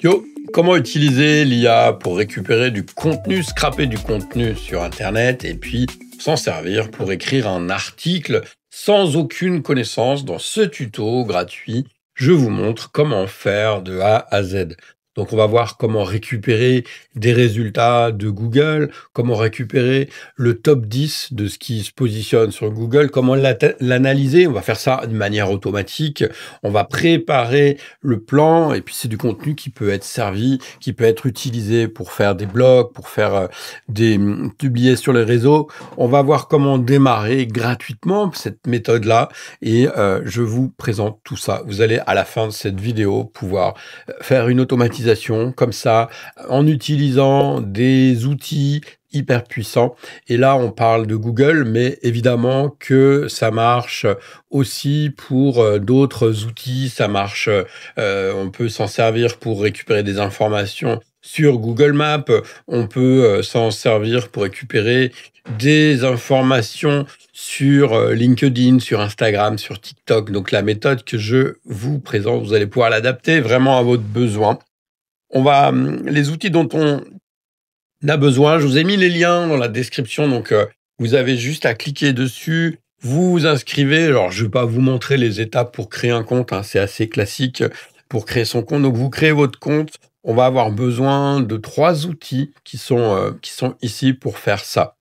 Yo, comment utiliser l'IA pour récupérer du contenu, scraper du contenu sur Internet et puis s'en servir pour écrire un article sans aucune connaissance? Dans ce tuto gratuit, je vous montre comment faire de A à Z. Donc on va voir comment récupérer des résultats de Google, comment récupérer le top 10 de ce qui se positionne sur Google, comment l'analyser. On va faire ça de manière automatique. On va préparer le plan, et puis c'est du contenu qui peut être servi, qui peut être utilisé pour faire des blogs, pour faire publier sur les réseaux. On va voir comment démarrer gratuitement cette méthode-là, et je vous présente tout ça. Vous allez à la fin de cette vidéo pouvoir faire une automatisation comme ça, en utilisant des outils hyper puissants. Et là, on parle de Google, mais évidemment que ça marche aussi pour d'autres outils. Ça marche, on peut s'en servir pour récupérer des informations sur Google Maps. On peut s'en servir pour récupérer des informations sur LinkedIn, sur Instagram, sur TikTok. Donc la méthode que je vous présente, vous allez pouvoir l'adapter vraiment à votre besoin. Les outils dont on a besoin, je vous ai mis les liens dans la description, donc vous avez juste à cliquer dessus, vous vous inscrivez. Alors, je ne vais pas vous montrer les étapes pour créer un compte, hein, c'est assez classique pour créer son compte. Donc, vous créez votre compte. On va avoir besoin de 3 outils qui sont ici pour faire ça.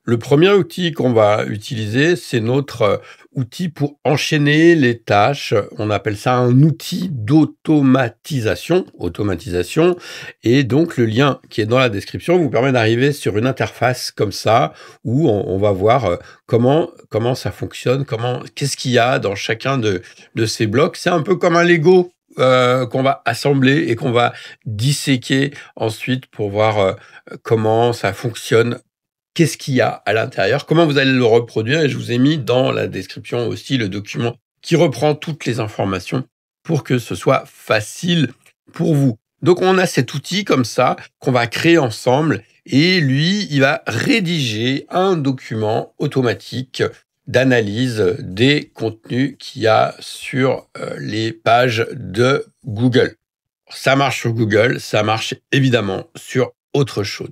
Le premier outil qu'on va utiliser, c'est notre outil pour enchaîner les tâches. On appelle ça un outil d'automatisation. Et donc, le lien qui est dans la description vous permet d'arriver sur une interface comme ça, où on va voir comment ça fonctionne, qu'est-ce qu'il y a dans chacun de ces blocs. C'est un peu comme un Lego qu'on va assembler et qu'on va disséquer ensuite pour voir comment ça fonctionne. Qu'est-ce qu'il y a à l'intérieur? Comment vous allez le reproduire? Et je vous ai mis dans la description aussi le document qui reprend toutes les informations pour que ce soit facile pour vous. Donc, on a cet outil comme ça qu'on va créer ensemble, et lui, il va rédiger un document automatique d'analyse des contenus qu'il y a sur les pages de Google. Ça marche sur Google, ça marche évidemment sur autre chose.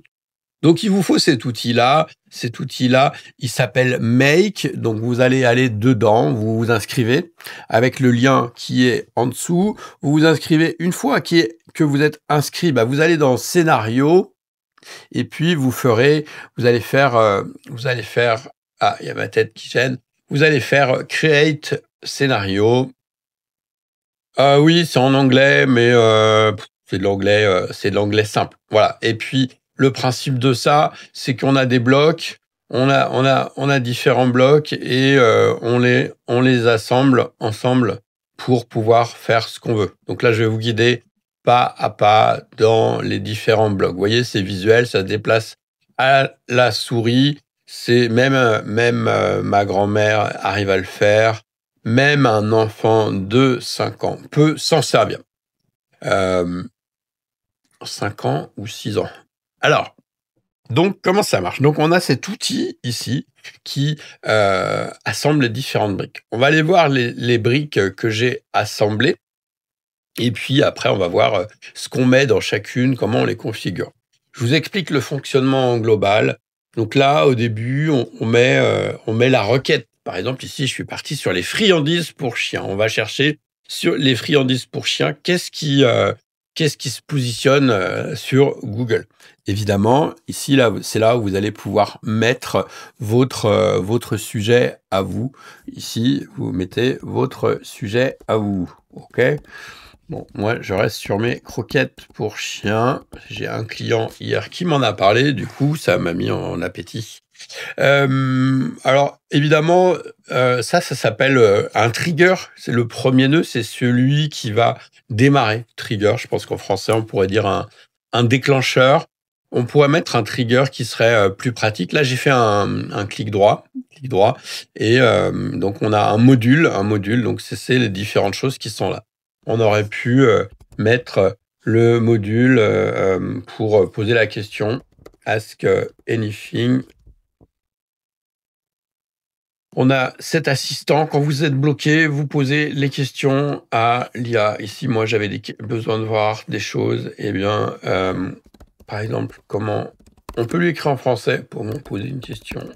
Donc, il vous faut cet outil-là. Cet outil-là, il s'appelle Make. Donc, vous allez aller dedans, vous vous inscrivez avec le lien qui est en dessous. Vous vous inscrivez. Une fois que vous êtes inscrit, vous allez dans Scénario, et puis vous allez faire, ah, il y a ma tête qui gêne. Vous allez faire Create Scénario. Oui, c'est en anglais, mais c'est de l'anglais simple. Voilà. Et puis, le principe de ça, c'est qu'on a des blocs, on a différents blocs, et on les assemble ensemble pour pouvoir faire ce qu'on veut. Donc là, je vais vous guider pas à pas dans les différents blocs. Vous voyez, c'est visuel, ça se déplace à la souris. C'est même ma grand-mère arrive à le faire. Même un enfant de 5 ans peut s'en servir. 5 ans ou 6 ans. Alors, donc, comment ça marche? Donc, on a cet outil ici qui assemble les différentes briques. On va aller voir les briques que j'ai assemblées. Et puis, après, on va voir ce qu'on met dans chacune, comment on les configure. Je vous explique le fonctionnement global. Donc là, au début, on met la requête. Par exemple, ici, je suis parti sur les friandises pour chiens. On va chercher sur les friandises pour chiens. Qu'est-ce qui se positionne sur Google? Évidemment, ici, là, c'est là où vous allez pouvoir mettre votre sujet à vous. Ici, vous mettez votre sujet à vous. OK? Bon, moi, je reste sur mes croquettes pour chiens. J'ai un client hier qui m'en a parlé, du coup, ça m'a mis en appétit. Alors, évidemment, ça s'appelle un trigger. C'est le premier nœud, c'est celui qui va démarrer. Trigger, je pense qu'en français, on pourrait dire un déclencheur. On pourrait mettre un trigger qui serait plus pratique. Là, j'ai fait un clic droit, et donc on a un module. Donc c'est les différentes choses qui sont là. On aurait pu mettre le module pour poser la question Ask anything On a cet assistant, quand vous êtes bloqué, vous posez les questions à l'IA. Ici, moi, j'avais besoin de voir des choses. Eh bien, par exemple, comment on peut lui écrire en français pour me poser une question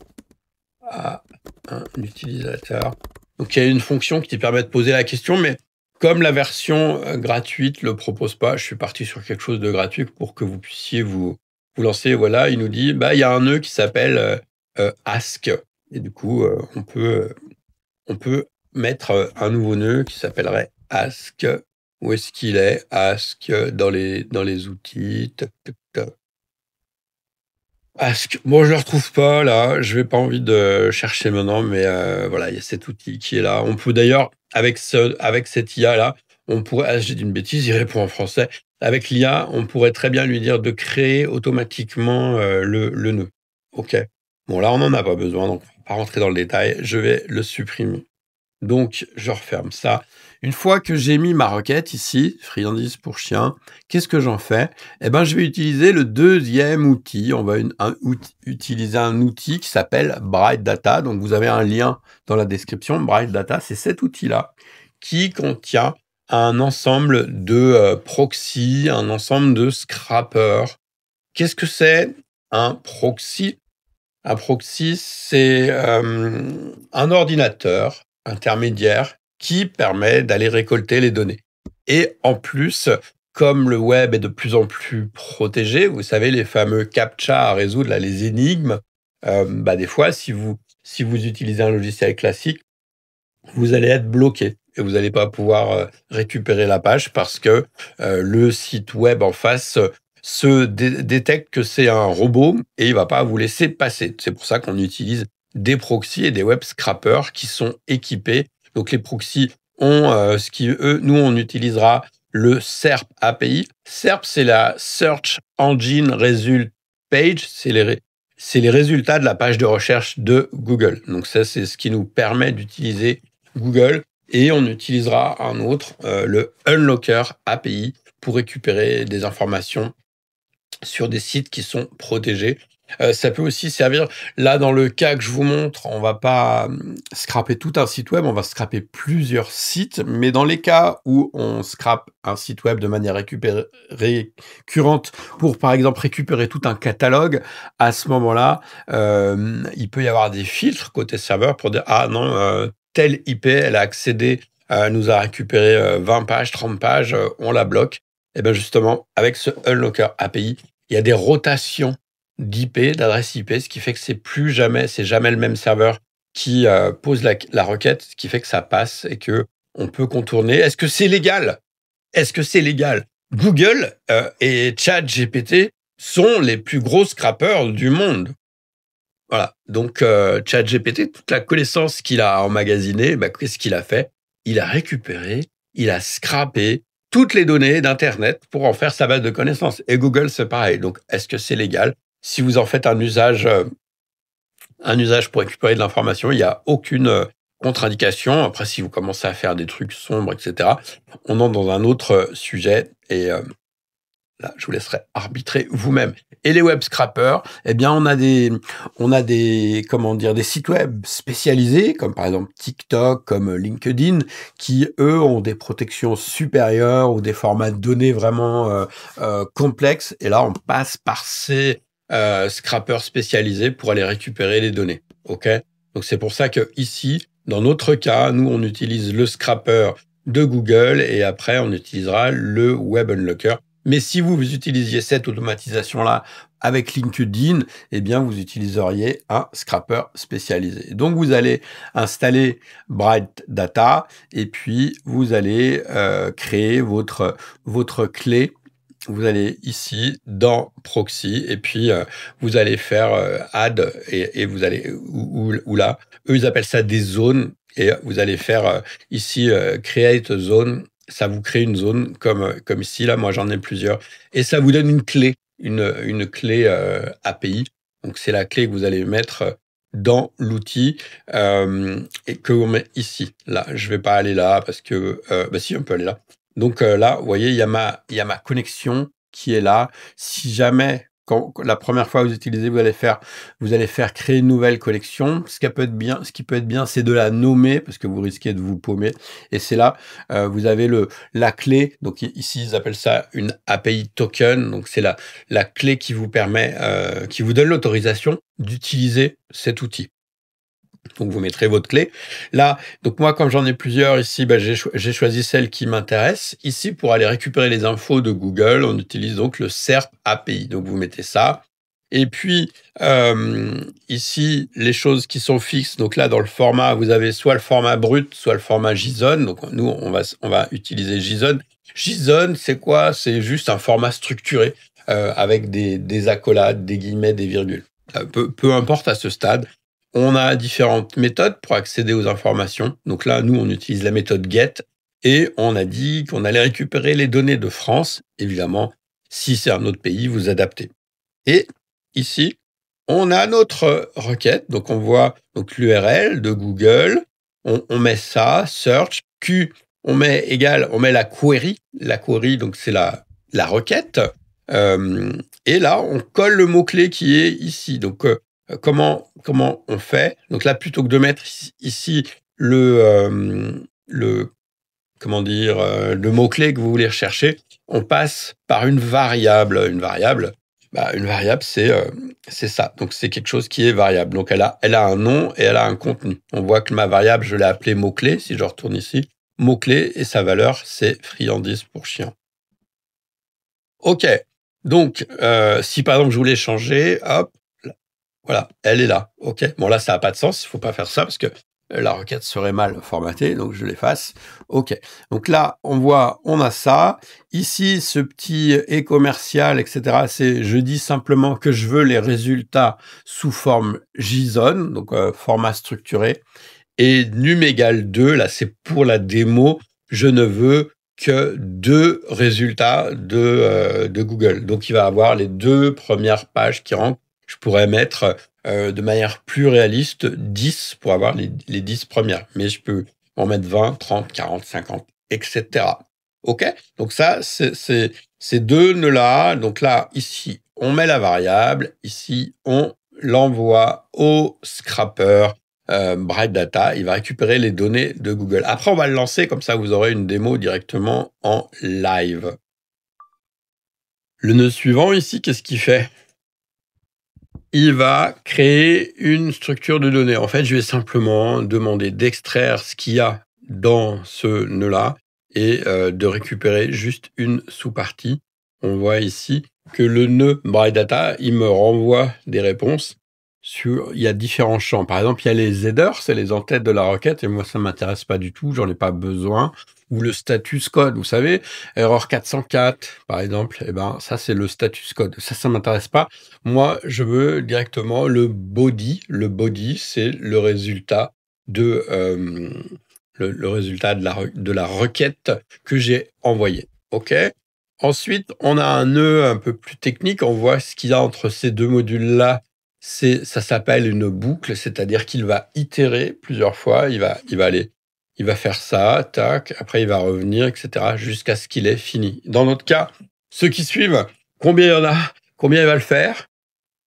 à un utilisateur. Donc, il y a une fonction qui permet de poser la question, mais comme la version gratuite ne le propose pas, je suis parti sur quelque chose de gratuit pour que vous puissiez vous lancer. Voilà, il nous dit, bah, il y a un nœud qui s'appelle Ask. Et du coup, on peut mettre un nouveau nœud qui s'appellerait Ask. Où est-ce qu'il est? Ask dans les outils. Toc, toc, toc. Ask. Bon, je le retrouve pas là. Je n'ai pas envie de chercher maintenant, mais voilà, il y a cet outil qui est là. On peut d'ailleurs, avec cette IA là, on pourrait. Ah, j'ai dit une bêtise, il répond en français. Avec l'IA, on pourrait très bien lui dire de créer automatiquement le nœud. OK. Bon, là, on n'en a pas besoin, donc on ne va pas rentrer dans le détail. Je vais le supprimer. Donc, je referme ça. Une fois que j'ai mis ma requête ici, friandise pour chien, qu'est-ce que j'en fais? Eh ben, je vais utiliser le deuxième outil. On va utiliser un outil qui s'appelle Bright Data. Donc, vous avez un lien dans la description. Bright Data, c'est cet outil-là qui contient un ensemble de proxys, un ensemble de scrappers. Qu'est-ce que c'est un proxy? Un proxy, c'est un ordinateur intermédiaire qui permet d'aller récolter les données. Et en plus, comme le web est de plus en plus protégé, vous savez, les fameux CAPTCHA à résoudre, là, les énigmes, des fois, si vous utilisez un logiciel classique, vous allez être bloqué et vous n'allez pas pouvoir récupérer la page parce que le site web en face se détecte que c'est un robot et il va pas vous laisser passer. C'est pour ça qu'on utilise des proxys et des web scrappers qui sont équipés. Donc les proxys ont nous on utilisera le SERP API. SERP, c'est la Search Engine Result Page, c'est les résultats de la page de recherche de Google. Donc ça, c'est ce qui nous permet d'utiliser Google. Et on utilisera un autre, le Unlocker API, pour récupérer des informations sur des sites qui sont protégés. Ça peut aussi servir, là dans le cas que je vous montre, on va pas scraper tout un site web, on va scraper plusieurs sites, mais dans les cas où on scrape un site web de manière récurrente pour par exemple récupérer tout un catalogue, à ce moment-là, il peut y avoir des filtres côté serveur pour dire ah non, telle IP, elle a accédé, nous a récupéré 20 pages, 30 pages, on la bloque. Et bien justement, avec ce Unlocker API, il y a des rotations d'IP, d'adresse IP, ce qui fait que c'est jamais le même serveur qui pose la requête, ce qui fait que ça passe et que on peut contourner. Est-ce que c'est légal? Est-ce que c'est légal? Google et ChatGPT sont les plus gros scrappers du monde. Voilà. Donc ChatGPT, toute la connaissance qu'il a emmagasinée, qu'est-ce qu'il a fait? Il a récupéré, il a scrappé toutes les données d'Internet pour en faire sa base de connaissances. Et Google, c'est pareil. Donc, est-ce que c'est légal? Si vous en faites un usage pour récupérer de l'information, il n'y a aucune contre-indication. Après, si vous commencez à faire des trucs sombres, etc., on entre dans un autre sujet. Et là, je vous laisserai arbitrer vous-même. Et les web scrappers, eh bien, on a des sites web spécialisés, comme par exemple TikTok, comme LinkedIn, qui, eux, ont des protections supérieures ou des formats de données vraiment complexes. Et là, on passe par ces scrappers spécialisés pour aller récupérer les données. OK? Donc, c'est pour ça que ici, dans notre cas, nous, on utilise le scrapper de Google et après, on utilisera le Web Unlocker. Mais si vous utilisiez cette automatisation-là avec LinkedIn, eh bien, vous utiliseriez un scrapper spécialisé. Donc, vous allez installer Bright Data et puis vous allez créer votre clé. Vous allez ici dans Proxy et puis vous allez faire Add et vous allez ou là, eux ils appellent ça des zones et vous allez faire ici Create Zone. Ça vous crée une zone comme ici, là, moi j'en ai plusieurs. Et ça vous donne une clé, une clé API. Donc c'est la clé que vous allez mettre dans l'outil et que vous met ici. Là, je vais pas aller là parce que... si, on peut aller là. Donc là, vous voyez, il y a ma connexion qui est là. Si jamais quand la première fois que vous utilisez, vous allez faire créer une nouvelle collection. Ce qui peut être bien, c'est de la nommer parce que vous risquez de vous paumer. Et c'est là, vous avez la clé. Donc ici, ils appellent ça une API token. Donc c'est la clé qui vous permet, qui vous donne l'autorisation d'utiliser cet outil. Donc vous mettrez votre clé. Là, donc moi, comme j'en ai plusieurs ici, j'ai choisi celle qui m'intéresse. Ici, pour aller récupérer les infos de Google, on utilise donc le SERP API. Donc vous mettez ça. Et puis, ici, les choses qui sont fixes. Donc là, dans le format, vous avez soit le format brut, soit le format JSON. Donc nous, on va utiliser JSON. JSON, c'est quoi? C'est juste un format structuré avec des accolades, des guillemets, des virgules. Peu importe à ce stade. On a différentes méthodes pour accéder aux informations. Donc là, nous, on utilise la méthode GET et on a dit qu'on allait récupérer les données de France. Évidemment, si c'est un autre pays, vous adaptez. Et ici, on a notre requête. Donc, on voit l'URL de Google. On met ça, search, Q, on met la query. La query, donc c'est la requête. Et là, on colle le mot-clé qui est ici. Donc, comment on fait? Donc là, plutôt que de mettre ici le mot-clé que vous voulez rechercher, on passe par une variable. Une variable, c'est ça. Donc c'est quelque chose qui est variable. Donc elle a un nom et elle a un contenu. On voit que ma variable, je l'ai appelée mot-clé. Si je retourne ici, mot-clé et sa valeur, c'est friandise pour chien. OK. Donc, si par exemple je voulais changer, hop, voilà, elle est là. OK. Bon, là, ça n'a pas de sens. Il ne faut pas faire ça parce que la requête serait mal formatée. Donc, je l'efface. OK. Donc là, on a ça. Ici, ce petit e-commercial, etc., je dis simplement que je veux les résultats sous forme JSON, donc format structuré. Et num égale 2, là, c'est pour la démo. Je ne veux que 2 résultats de Google. Donc, il va avoir les 2 premières pages qui rentrent. Je pourrais mettre de manière plus réaliste 10 pour avoir les 10 premières. Mais je peux en mettre 20, 30, 40, 50, etc. OK? Donc ça, c'est ces 2 nœuds-là. Donc là, ici, on met la variable. Ici, on l'envoie au scrapper Bright Data. Il va récupérer les données de Google. Après, on va le lancer. Comme ça, vous aurez une démo directement en live. Le nœud suivant ici, qu'est-ce qu'il fait? Il va créer une structure de données. En fait, je vais simplement demander d'extraire ce qu'il y a dans ce nœud-là et de récupérer juste une sous-partie. On voit ici que le nœud Bright Data, il me renvoie des réponses. Il y a différents champs. Par exemple, il y a les headers, c'est les en-têtes de la requête, et moi, ça ne m'intéresse pas du tout, j'en ai pas besoin. Ou le status code, vous savez, erreur 404, par exemple, ça, c'est le status code. Ça m'intéresse pas. Moi, je veux directement le body. Le body, c'est le résultat de la requête que j'ai envoyée. OK? Ensuite, on a un nœud un peu plus technique. On voit ce qu'il y a entre ces 2 modules-là. Ça s'appelle une boucle, c'est-à-dire qu'il va itérer plusieurs fois. Il va faire ça, tac, après il va revenir, etc., jusqu'à ce qu'il ait fini. Dans notre cas, ceux qui suivent, combien il y en a? Combien il va le faire?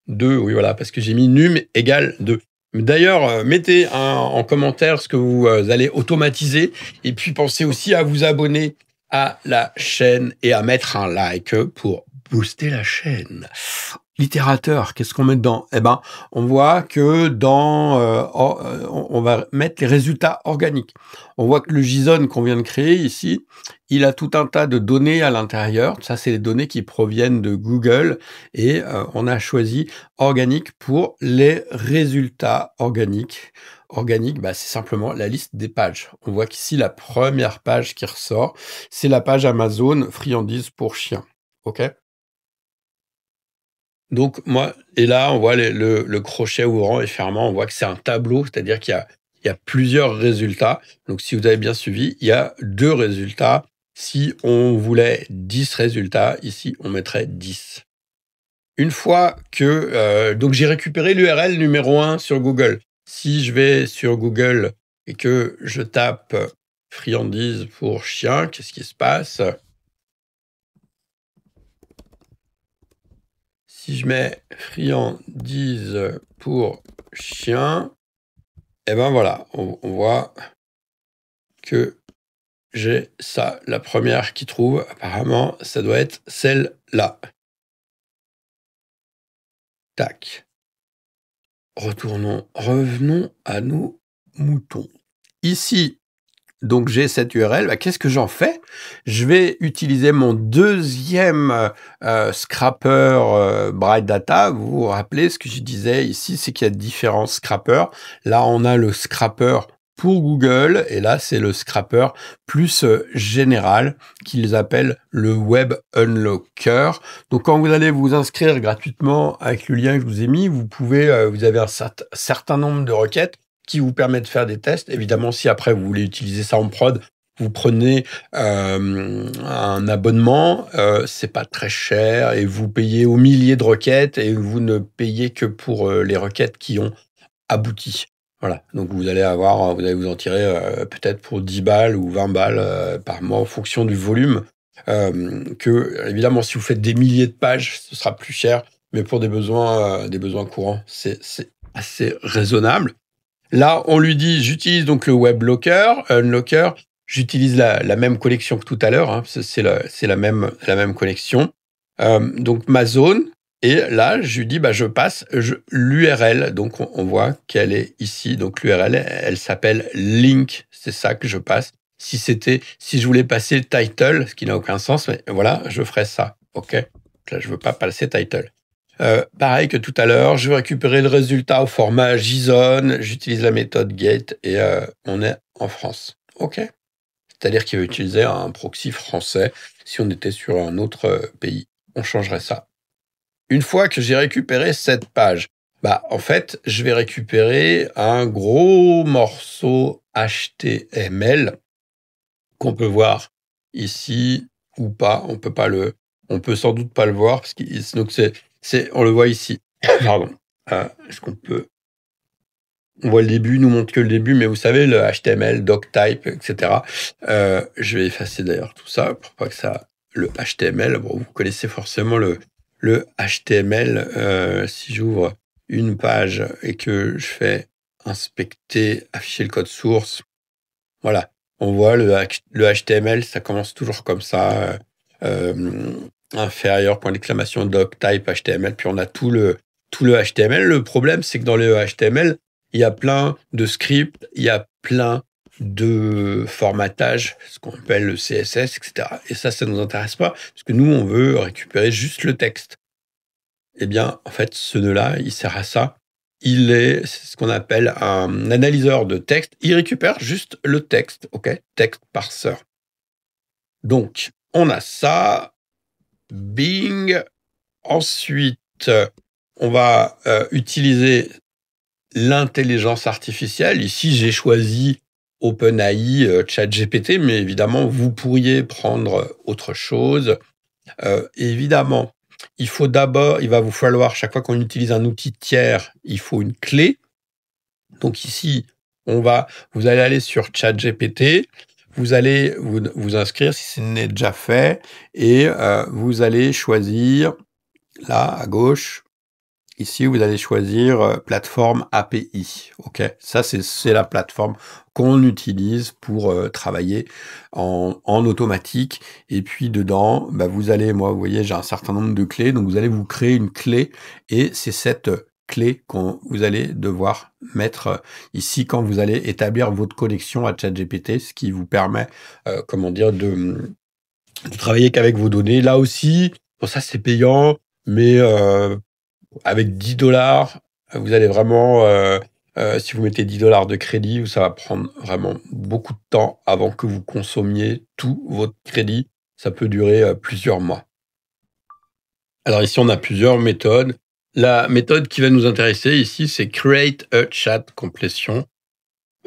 2, oui, voilà, parce que j'ai mis num égale 2. D'ailleurs, mettez en commentaire ce que vous allez automatiser, et puis pensez aussi à vous abonner à la chaîne et à mettre un like pour booster la chaîne. Littérateur, qu'est-ce qu'on met dedans? On voit que on va mettre les résultats organiques. On voit que le JSON qu'on vient de créer ici, il a tout un tas de données à l'intérieur. Ça, c'est les données qui proviennent de Google et on a choisi organique pour les résultats organiques. Organique, c'est simplement la liste des pages. On voit qu'ici, la première page qui ressort, c'est la page Amazon friandises pour chiens. OK? Donc et là, on voit le crochet ouvrant et fermant, on voit que c'est un tableau, c'est-à-dire qu'il y a plusieurs résultats. Donc si vous avez bien suivi, il y a 2 résultats. Si on voulait 10 résultats, ici, on mettrait 10. Une fois que... donc j'ai récupéré l'URL numéro 1 sur Google. Si je vais sur Google et que je tape friandises pour chien, qu'est-ce qui se passe? Si je mets friandise pour chien, et ben voilà, on voit que j'ai ça. La première qui trouve, apparemment, ça doit être celle-là. Tac. Revenons à nos moutons. Ici, donc j'ai cette URL. Bah, qu'est-ce que j'en fais? Je vais utiliser mon deuxième scrapper Bright Data. Vous vous rappelez ce que je disais ici, c'est qu'il y a différents scrappers. Là, on a le scrapper pour Google, et là, c'est le scrapper plus général qu'ils appellent le Web Unlocker. Donc, quand vous allez vous inscrire gratuitement avec le lien que je vous ai mis, vous avez un certain nombre de requêtes qui vous permettent de faire des tests. Évidemment, si après vous voulez utiliser ça en prod, vous prenez un abonnement, c'est pas très cher, et vous payez aux milliers de requêtes, et vous ne payez que pour les requêtes qui ont abouti. Voilà, donc vous allez vous en tirer peut-être pour 10 balles ou 20 balles par mois en fonction du volume. Évidemment, si vous faites des milliers de pages, ce sera plus cher, mais pour des besoins courants, c'est assez raisonnable. Là, on lui dit, j'utilise donc le Web Unlocker, j'utilise la même connexion que tout à l'heure, hein, c'est la même connexion. Donc ma zone. Et là, je lui dis, je passe l'URL. Donc, on voit qu'elle est ici. Donc, l'URL, elle s'appelle link. C'est ça que je passe. Si je voulais passer title, ce qui n'a aucun sens, mais voilà, je ferais ça. OK? Là, je veux pas passer title. Pareil que tout à l'heure, je veux récupérer le résultat au format JSON. J'utilise la méthode get et on est en France. OK? C'est-à-dire qu'il va utiliser un proxy français. Si on était sur un autre pays, on changerait ça. Une fois que j'ai récupéré cette page, en fait, je vais récupérer un gros morceau HTML qu'on peut voir ici ou pas. On peut sans doute pas le voir parce que donc on le voit ici. Pardon. Est-ce qu'on peut? On voit le début, il nous montre que le début, mais vous savez, le HTML, doctype, etc. Je vais effacer d'ailleurs tout ça pour pas que ça. Le HTML, bon, vous connaissez forcément le HTML. Si j'ouvre une page et que je fais inspecter, afficher le code source, voilà, on voit le HTML, ça commence toujours comme ça, inférieur, point d'exclamation, doctype, HTML, puis on a tout le HTML. Le problème, c'est que dans le HTML, il y a plein de scripts, il y a plein de formatage, ce qu'on appelle le CSS, etc. Et ça ne nous intéresse pas, parce que nous, on veut récupérer juste le texte. Eh bien, en fait, ce nœud-là, il sert à ça. C'est ce qu'on appelle un analyseur de texte. Il récupère juste le texte, OK? Text parser. Donc, on a ça. Bing. Ensuite, on va utiliser l'intelligence artificielle. Ici, j'ai choisi OpenAI, ChatGPT, mais évidemment, vous pourriez prendre autre chose. Évidemment, il va vous falloir, chaque fois qu'on utilise un outil tiers, il faut une clé. Donc ici, vous allez aller sur ChatGPT, vous allez vous inscrire si ce n'est déjà fait, et vous allez choisir, là, à gauche, ici, vous allez choisir plateforme API. OK, ça, c'est la plateforme qu'on utilise pour travailler en automatique. Et puis, dedans, vous voyez, j'ai un certain nombre de clés. Donc, vous allez vous créer une clé. Et c'est cette clé que vous allez devoir mettre ici quand vous allez établir votre connexion à ChatGPT, ce qui vous permet, de travailler qu'avec vos données. Là aussi, pour ça, c'est payant, mais avec 10 $, vous allez vraiment, si vous mettez 10 $ de crédit, ça va prendre vraiment beaucoup de temps avant que vous consommiez tout votre crédit. Ça peut durer plusieurs mois. Alors ici, on a plusieurs méthodes. La méthode qui va nous intéresser ici, c'est Create a Chat Completion.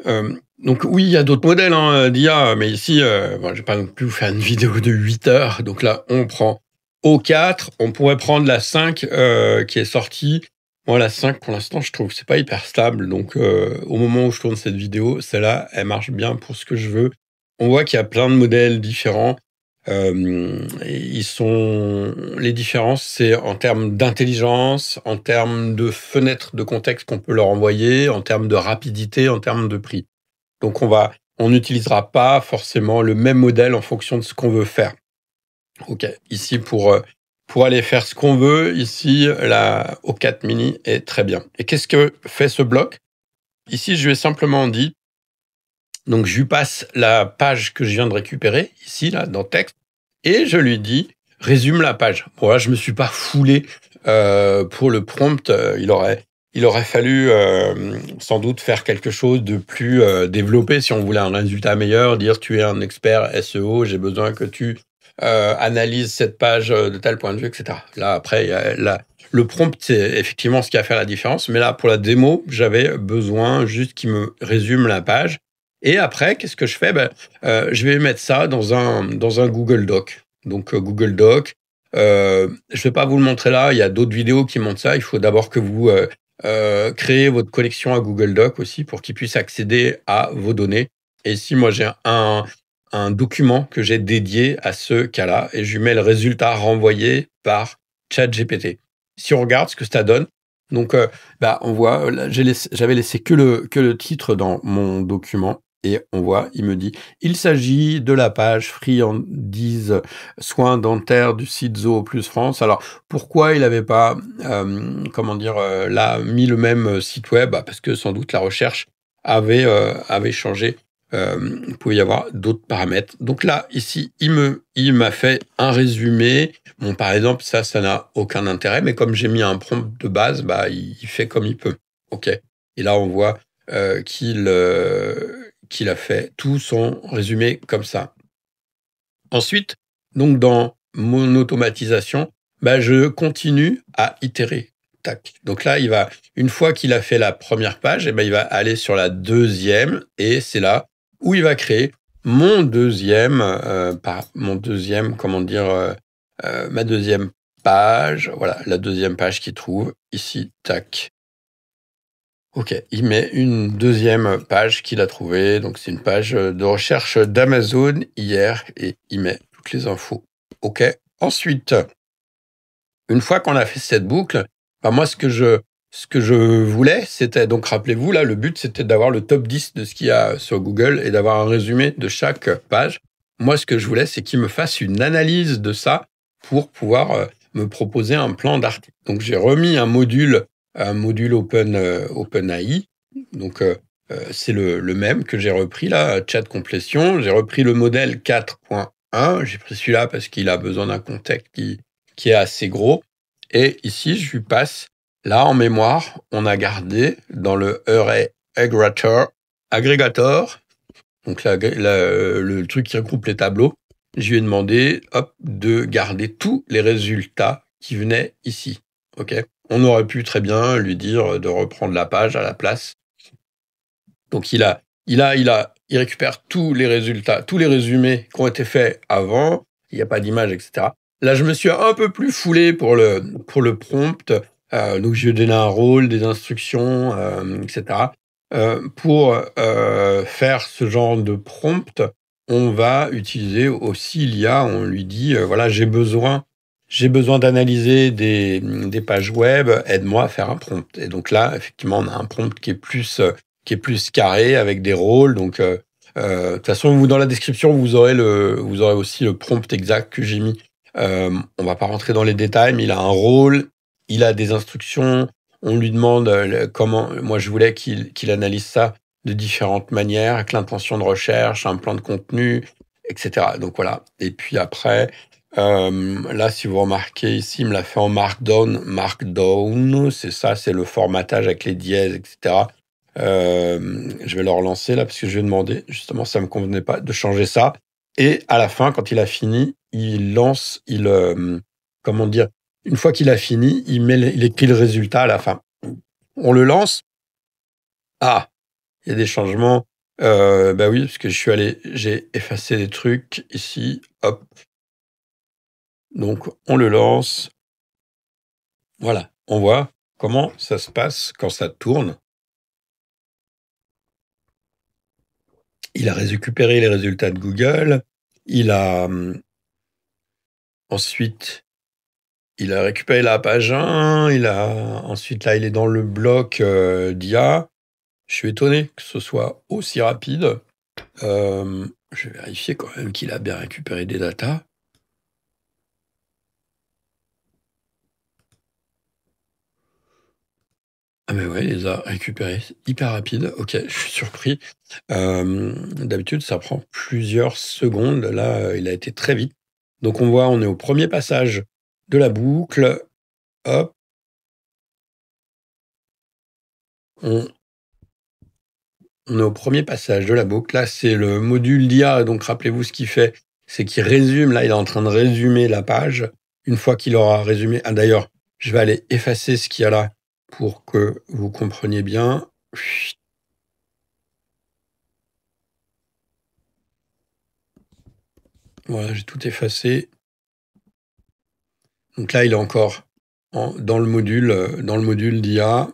Donc oui, il y a d'autres modèles d'IA, mais ici, je ne vais pas non plus vous faire une vidéo de 8 heures. Donc là, on prend O4, on pourrait prendre la 5 qui est sortie. Moi, la 5, pour l'instant, je trouve que c'est pas hyper stable. Donc, au moment où je tourne cette vidéo, celle-là, elle marche bien pour ce que je veux. On voit qu'il y a plein de modèles différents. Les différences, c'est en termes d'intelligence, en termes de fenêtre de contexte qu'on peut leur envoyer, en termes de rapidité, en termes de prix. Donc on n'utilisera pas forcément le même modèle en fonction de ce qu'on veut faire. OK, ici pour aller faire ce qu'on veut, ici la O4 mini est très bien. Et qu'est-ce que fait ce bloc? Ici, je lui ai simplement dit, donc je lui passe la page que je viens de récupérer, ici, là, dans texte, et je lui dis, résume la page. Bon, là, je me suis pas foulé pour le prompt. Il aurait fallu sans doute faire quelque chose de plus développé si on voulait un résultat meilleur, dire tu es un expert SEO, j'ai besoin que tu analyses cette page de tel point de vue, etc. Là, après, le prompt, c'est effectivement ce qui a fait la différence. Mais là, pour la démo, j'avais besoin juste qu'il me résume la page. Et après, qu'est-ce que je fais? Je vais mettre ça dans un Google Doc. Donc, Google Doc, je ne vais pas vous le montrer là. Il y a d'autres vidéos qui montrent ça. Il faut d'abord que vous créez votre connexion à Google Doc aussi pour qu'il puisse accéder à vos données. Et ici, moi, j'ai un document que j'ai dédié à ce cas-là et je lui mets le résultat renvoyé par ChatGPT. Si on regarde ce que ça donne, donc on voit, là, j'avais laissé que le titre dans mon document et on voit, il me dit, il s'agit de la page friandise soins dentaires du site Zoo Plus France. Alors pourquoi il n'avait pas, là mis le même site web? Parce que sans doute la recherche avait changé. Il pouvait y avoir d'autres paramètres. Donc là, ici, il m'a fait un résumé. Bon, par exemple, ça n'a aucun intérêt, mais comme j'ai mis un prompt de base, il fait comme il peut. OK. Et là, on voit qu'il a fait tout son résumé comme ça. Ensuite, donc dans mon automatisation, je continue à itérer. Tac. Donc là, une fois qu'il a fait la première page, il va aller sur la deuxième et c'est là où il va créer ma deuxième page. Voilà, la deuxième page qu'il trouve ici. Tac. OK, il met une deuxième page qu'il a trouvée. Donc, c'est une page de recherche d'Amazon hier et il met toutes les infos. OK. Ensuite, une fois qu'on a fait cette boucle, moi, ce que je voulais, c'était, donc rappelez-vous, là, le but, c'était d'avoir le top 10 de ce qu'il y a sur Google et d'avoir un résumé de chaque page. Moi, ce que je voulais, c'est qu'il me fasse une analyse de ça pour pouvoir me proposer un plan d'article. Donc, j'ai remis un module OpenAI. Donc, c'est le même que j'ai repris là, chat complétion. J'ai repris le modèle 4.1. J'ai pris celui-là parce qu'il a besoin d'un contexte qui est assez gros. Et ici, je lui passe, là, en mémoire, on a gardé dans le Array Aggregator, donc le truc qui regroupe les tableaux, je lui ai demandé de garder tous les résultats qui venaient ici. OK. On aurait pu très bien lui dire de reprendre la page à la place. Donc il récupère tous les résultats, tous les résumés qui ont été faits avant. Il n'y a pas d'image, etc. Là, je me suis un peu plus foulé pour le prompt. Donc je lui ai donné un rôle, des instructions, etc. Pour faire ce genre de prompt, on va utiliser aussi l'IA. On lui dit voilà, j'ai besoin d'analyser des pages web, aide-moi à faire un prompt. Et donc là, effectivement, on a un prompt qui est plus carré avec des rôles. Donc, de toute façon, dans la description, vous aurez aussi le prompt exact que j'ai mis. On va pas rentrer dans les détails, mais il a un rôle, il a des instructions. On lui demande comment. Moi, je voulais qu'il analyse ça de différentes manières, avec l'intention de recherche, un plan de contenu, etc. Donc voilà. Et puis après, là, si vous remarquez ici, il me l'a fait en Markdown. Markdown, c'est ça, c'est le formatage avec les dièses, etc. Je vais le relancer là parce que je lui ai demandé, justement, ça me convenait pas de changer ça. Et à la fin, quand il a fini, une fois qu'il a fini, il écrit le résultat à la fin. On le lance. Ah, il y a des changements. Oui, parce que j'ai effacé des trucs ici. Hop. Donc, on le lance. Voilà. On voit comment ça se passe quand ça tourne. Il a récupéré les résultats de Google. Il a Ensuite, il a récupéré la page 1. Ensuite, là, il est dans le bloc d'IA. Je suis étonné que ce soit aussi rapide. Je vais vérifier quand même qu'il a bien récupéré des datas. Ah mais ouais, il les a récupérés hyper rapide. Ok, je suis surpris. D'habitude, ça prend plusieurs secondes. Là, il a été très vite. Donc on voit, on est au premier passage de la boucle. Hop. On est au premier passage de la boucle. Là, c'est le module d'IA. Donc rappelez-vous ce qu'il fait, c'est qu'il résume. Là, il est en train de résumer la page. Une fois qu'il aura résumé. Ah d'ailleurs, je vais aller effacer ce qu'il y a là pour que vous compreniez bien. Voilà, j'ai tout effacé. Donc là, il est encore dans le module d'IA.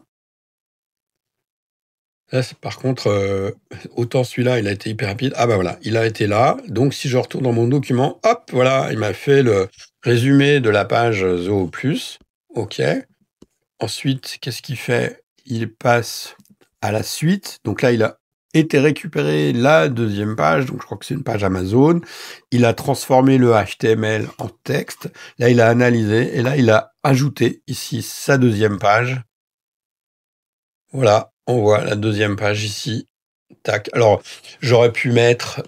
Là, par contre, autant celui-là, il a été hyper rapide. Ah bah voilà, il a été là. Donc si je retourne dans mon document, hop, voilà, il m'a fait le résumé de la page Zoho+. OK. Ensuite, qu'est-ce qu'il fait? Il passe à la suite. Donc là, il a été récupéré la deuxième page. Donc je crois que c'est une page Amazon. Il a transformé le HTML en texte. Là, il a analysé. Et là, il a ajouté ici sa deuxième page. Voilà, on voit la deuxième page ici. Tac. Alors, j'aurais pu mettre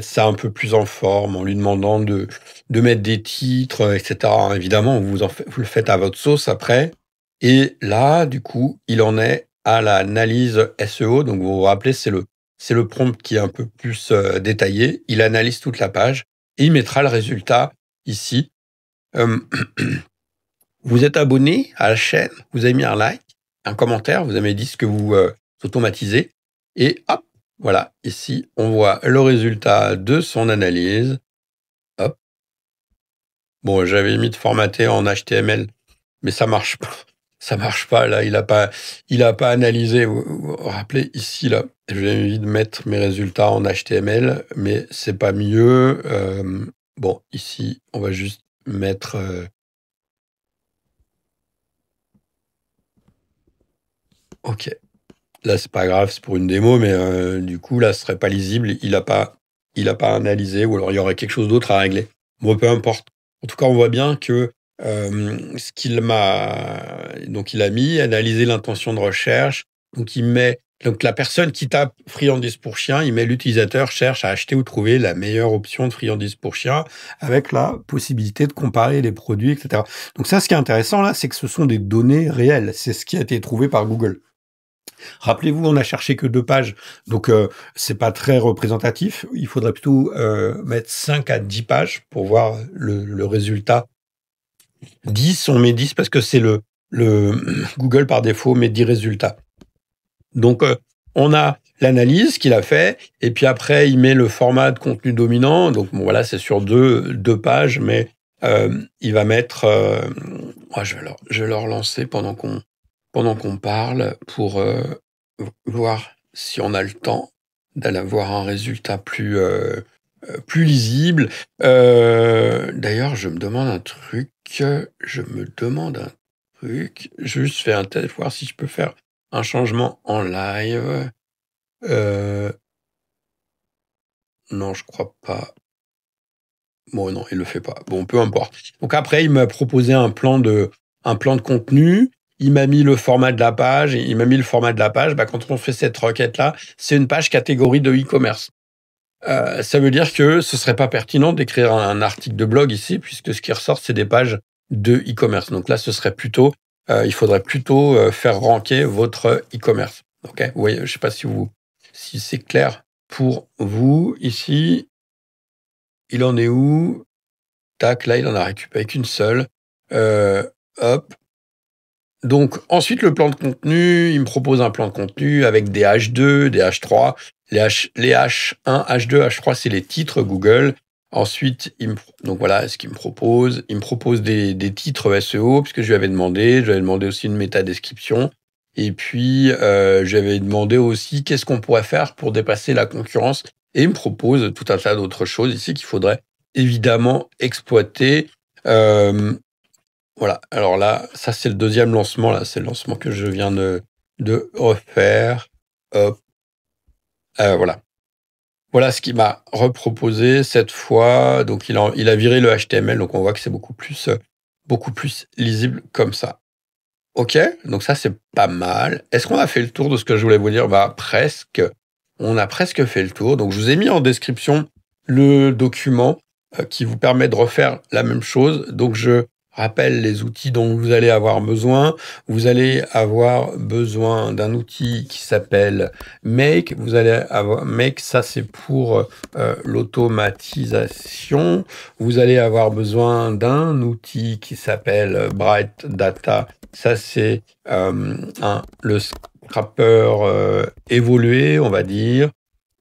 ça un peu plus en forme en lui demandant de mettre des titres, etc. Évidemment, vous le faites à votre sauce après. Et là, du coup, il en est à l'analyse SEO. Donc, vous vous rappelez, c'est le prompt qui est un peu plus détaillé. Il analyse toute la page et il mettra le résultat ici. Vous êtes abonné à la chaîne, vous avez mis un like, un commentaire, vous avez dit ce que vous automatisez. Et hop, voilà, ici, on voit le résultat de son analyse. Hop. Bon, j'avais mis de formater en HTML, mais ça marche pas. Ça marche pas, là, il a pas analysé. Vous vous rappelez, ici, là, j'ai envie de mettre mes résultats en HTML, mais c'est pas mieux. Bon, ici, on va juste mettre... OK. Là, c'est pas grave, c'est pour une démo, mais du coup, là, ce serait pas lisible. Il a pas analysé, ou alors il y aurait quelque chose d'autre à régler. Bon, peu importe. En tout cas, on voit bien que ce qu'il m'a... Donc, il a mis, analyser l'intention de recherche. Donc, la personne qui tape friandise pour chien, il met l'utilisateur cherche à acheter ou trouver la meilleure option de friandise pour chien avec la possibilité de comparer les produits, etc. Donc ça, ce qui est intéressant là, c'est que ce sont des données réelles. C'est ce qui a été trouvé par Google. Rappelez-vous, on n'a cherché que 2 pages, donc c'est pas très représentatif. Il faudrait plutôt mettre 5 à 10 pages pour voir le résultat. 10, on met 10 parce que c'est le Google par défaut met 10 résultats. Donc on a l'analyse qu'il a fait, et puis après il met le format de contenu dominant. Donc bon, voilà, c'est sur deux pages, mais il va mettre... je vais le relancer pendant qu'on parle pour voir si on a le temps d'aller avoir un résultat plus lisible. D'ailleurs, je me demande un truc. Juste faire un test, voir si je peux faire un changement en live. Non, je crois pas. Bon, non, il le fait pas. Bon, peu importe. Donc après, il m'a proposé un plan de contenu. Il m'a mis le format de la page. Quand on fait cette requête-là, c'est une page catégorie de e-commerce. Ça veut dire que ce serait pas pertinent d'écrire un article de blog ici, puisque ce qui ressort, c'est des pages de e-commerce. Donc là, ce serait plutôt, il faudrait plutôt faire ranker votre e-commerce. Ok, vous voyez, je sais pas si c'est clair pour vous ici. Il en est où? Tac, là, il en a récupéré qu'une seule. Hop. Donc, ensuite, le plan de contenu, il me propose un plan de contenu avec des H2, des H3. Les H1, H2, H3, c'est les titres Google. Ensuite, donc voilà ce qu'il me propose. Il me propose des titres SEO, puisque je lui avais demandé aussi une métadescription. Et puis, j'avais demandé aussi qu'est-ce qu'on pourrait faire pour dépasser la concurrence. Et il me propose tout un tas d'autres choses ici qu'il faudrait évidemment exploiter. Euh, voilà, alors là, ça c'est le deuxième lancement, là, c'est le lancement que je viens de refaire. Hop, voilà. Voilà ce qu'il m'a reproposé cette fois. Donc il a viré le HTML, donc on voit que c'est beaucoup plus lisible comme ça. OK, donc ça, c'est pas mal. Est-ce qu'on a fait le tour de ce que je voulais vous dire? Bah, presque. On a presque fait le tour. Donc je vous ai mis en description le document, qui vous permet de refaire la même chose. Donc je rappelle les outils dont vous allez avoir besoin. Vous allez avoir besoin d'un outil qui s'appelle Make. Vous allez avoir Make, ça c'est pour, l'automatisation. Vous allez avoir besoin d'un outil qui s'appelle Bright Data. Ça, c'est le scrapper évolué, on va dire.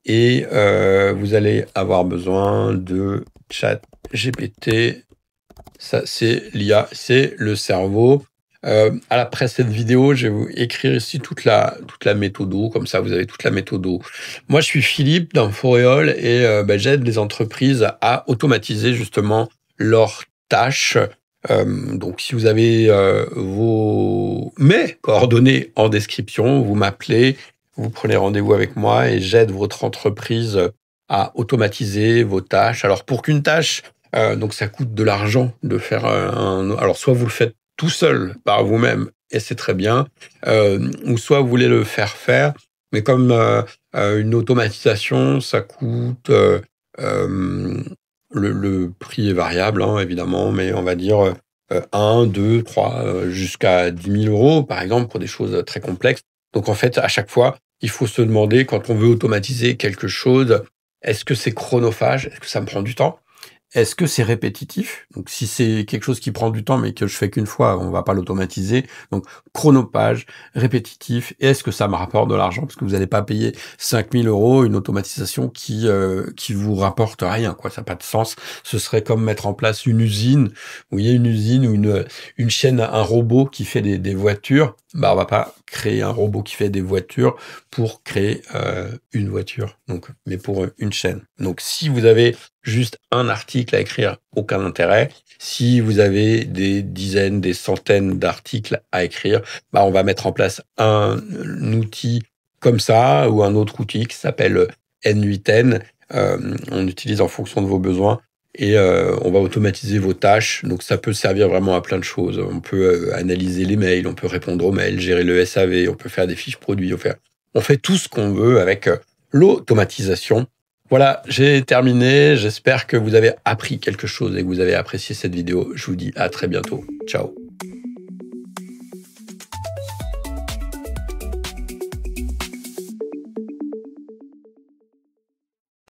Et vous allez avoir besoin de ChatGPT. Ça, c'est l'IA, c'est le cerveau. Après cette vidéo, je vais vous écrire ici toute la méthode. Comme ça, vous avez toute la méthode. Moi, je suis Philippe d'Inforéol et j'aide les entreprises à automatiser justement leurs tâches. Donc, si vous avez mes coordonnées en description, vous m'appelez, vous prenez rendez-vous avec moi et j'aide votre entreprise à automatiser vos tâches. Alors, pour qu'une tâche, donc ça coûte de l'argent de faire alors, soit vous le faites tout seul par vous-même et c'est très bien, ou soit vous voulez le faire, mais comme une automatisation, ça coûte le prix est variable, hein, évidemment, mais on va dire 1, 2, 3, jusqu'à 10 000 euros, par exemple, pour des choses très complexes. Donc, en fait, à chaque fois, il faut se demander, quand on veut automatiser quelque chose, est-ce que c'est chronophage? Est-ce que ça me prend du temps? Est-ce que c'est répétitif? Donc, si c'est quelque chose qui prend du temps, mais que je fais qu'une fois, on va pas l'automatiser. Donc, chronophage, répétitif. Et est-ce que ça me rapporte de l'argent? Parce que vous n'allez pas payer 5 000 euros une automatisation qui vous rapporte rien, quoi. Ça n'a pas de sens. Ce serait comme mettre en place une usine. Vous voyez, une usine ou une chaîne, un robot qui fait des voitures. Bah, on va pas créer un robot qui fait des voitures pour créer une voiture. Donc, mais pour une chaîne. Donc, si vous avez juste un article à écrire, aucun intérêt. Si vous avez des dizaines, des centaines d'articles à écrire, bah on va mettre en place un outil comme ça ou un autre outil qui s'appelle N8N. On utilise en fonction de vos besoins et on va automatiser vos tâches. Donc ça peut servir vraiment à plein de choses. On peut analyser les mails, on peut répondre aux mails, gérer le SAV, on peut faire des fiches produits, on fait tout ce qu'on veut avec l'automatisation. Voilà, j'ai terminé. J'espère que vous avez appris quelque chose et que vous avez apprécié cette vidéo. Je vous dis à très bientôt. Ciao.